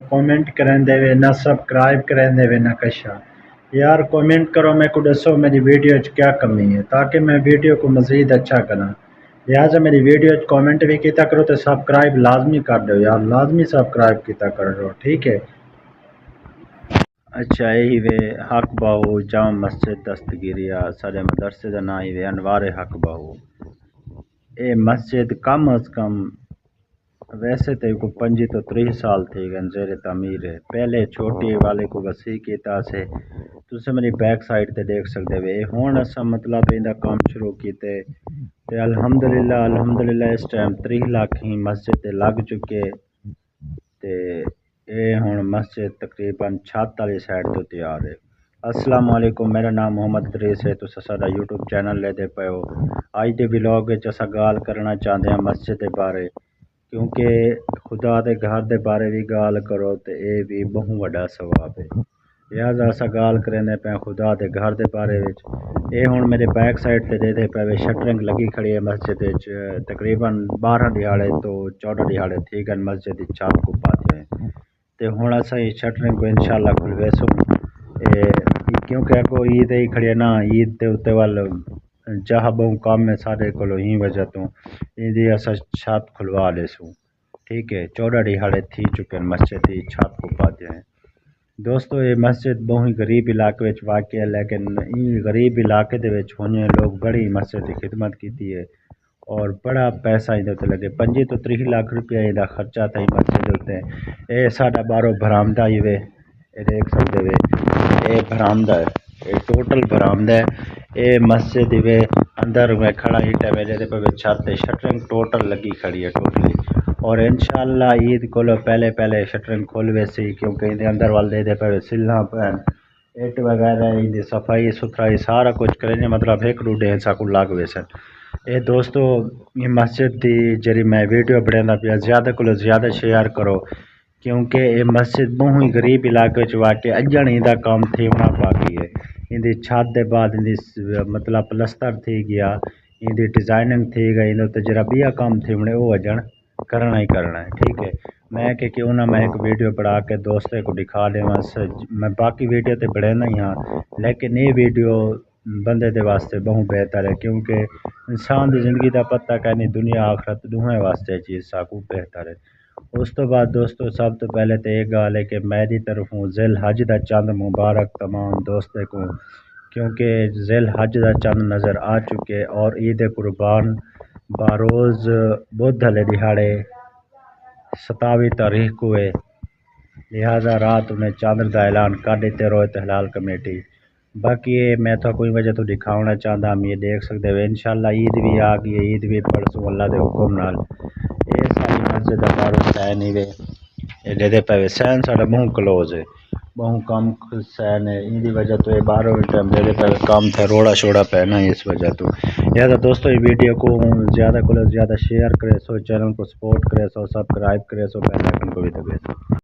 comment کریں دے وے نہ subscribe کریں دے وے نہ کشا یار کامنٹ کرو میں کو دسو میری ویڈیو چ کیا کمی ہے تاکہ میں ویڈیو کو مزید اچھا کروں لہٰذا میری ویڈیو چ کامنٹ بھی کیتا کرو تو سبسکرائب لازمی کر دو یار لازمی سبسکرائب کیتا کرو ٹھیک ہے اچھا یہی وے حق باہو جامع مسجد دستگیریا سارے مدرسے کا نام ہی وے انوار حق باہو اے مسجد کم از کم ویسے تو کو 25 تو 30 سال تھی گئے زیر تعمیر ہے پہلے چھوٹی والے کو وسیع کیتا سے تسے میری بیک سائڈ تے دیکھ سکتے وے ہون اسا مطلب ایندا کام شروع کیتے تے الحمدللہ اس ٹائم 30 لاکھ ہی مسجد تے لگ چکے تے اے ہن مسجد تقریباً چھت والی سائڈ تو تیار ہے السلام علیکم میرا نام محمد ادریس ہے تو ساڈا یوٹیوب چینل لے دے پئے ہو اج دے ولاگ وچ اسا گال کرنا چاہندے ہاں مسجد دے بارے کیونکہ خدا دے گھر دے بارے بھی گال کرو تے اے بھی بہت وڈا ثواب ہے لہٰذا اسا گال کرنے پہ خدا دے گھر دے بارے وچ اے ہن میرے بیک سائڈ تے دے پئے شٹرنگ لگی کھڑی ہے مسجد وچ تقریباً 12 دہاڑے تو 14 دہاڑے تھی گئے مسجد دی چھت کو پاتے ہیں تے ہن اسا یہ شٹرنگ کو انشاءاللہ کھلویسوں کیونکہ اگو عید ہی کھڑی ہے نا عید دے اوتے ول جہاں بہت کام ہے سارے کولو ہی وجہ تو ایندی اسا چھت کھلوا لیسوں ٹھیک ہے 14 دہاڑے تھی چکے ہیں مسجد دی چھت کو پاتے ہیں دوستو یہ مسجد بہت غریب علاقے وچ واقع ہے لیکن این غریب علاقے دے وچ ہونے لوگ بڑی مسجد کی خدمت کیتی ہے اور بڑا پیسہ ادھر لگے 25 تو 30 لاکھ روپیہ دا خرچہ تھا مسجد ہوتے اے ساڈا بارو برآمدہ ہی وے اے دیکھ سکتے وے اے برآمدہ ہے اے ٹوٹل برآمدہ ہے اے مسجد وے اندر میں کھڑا ہی ٹے دے پہ چھت تے شٹرنگ ٹوٹل لگی کھڑی ہے ٹوٹلی اور انشاءاللہ عید کو پہلے شٹرنگ کھول ویسی کیونکہ اندر اندر وال دے پہ سلنا پین اٹ وغیرہ دی صفائی ستھرائی سارا کچھ کریں مطلب ایک ڈوڈے سا کو لگ ویسن اے دوستو یہ مسجد دی جری میں ویڈیو بڑھنا پیا زیادہ کو زیادہ شیئر کرو کیونکہ یہ مسجد بہت غریب علاقے چ واقع اجن ایندا کام تھیونا باقی ہے اندی چھت دے بعد اندی مطلب پلستر تھی گیا اندی ڈیزائننگ تھی گئی اندے تے جرا بیا کام تھیونے او اجن کرنا ہی کرنا ہے ٹھیک ہے میں کہ کیوں نہ میں ایک ویڈیو بنا کے دوستوں کو دکھا دے میں باقی ویڈیو تے بڑھنا ہی ہاں لیکن یہ ویڈیو بندے دے واسطے بہت بہتر ہے کیونکہ انسان دی زندگی دا پتہ کہنی دنیا آخرت دونوں واسطے چیز ساکو بہتر ہے اس تو بعد دوستو سب تو پہلے تو یہ گال ہے کہ میری طرفوں ذی الحج دا چند مبارک تمام دوستوں کو کیونکہ ذی الحج دا چند نظر آ چکے اور عید قربان باروز بدھ والے دہاڑے 27 تاریخ کو ہے لہٰذا رات میں چاندر دا اعلان کر دیتے رویت ہلال کمیٹی باقی یہ میں تو کوئی وجہ تو دکھاؤنا چاہتا ہم یہ دیکھ سکتے ہو انشاءاللہ عید بھی آ گئی ہے عید بھی پڑھسوں اللہ دے حکم نال یہ ساری مسجد دا بارو سین ہی وے یہ دے پہ سین ساڈا بہت کلوز ہے بہت کم سین ہے ان دی وجہ تو یہ بارو ٹائم دے پہ کام تھا روڑا شوڑا پہنا ہے اس وجہ تو لہٰذا دوستو یہ ویڈیو کو زیادہ کو زیادہ شیئر کرے سو چینل کو سپورٹ کرے سو سبسکرائب کرے سو بیل آئیکن کو بھی دبے سو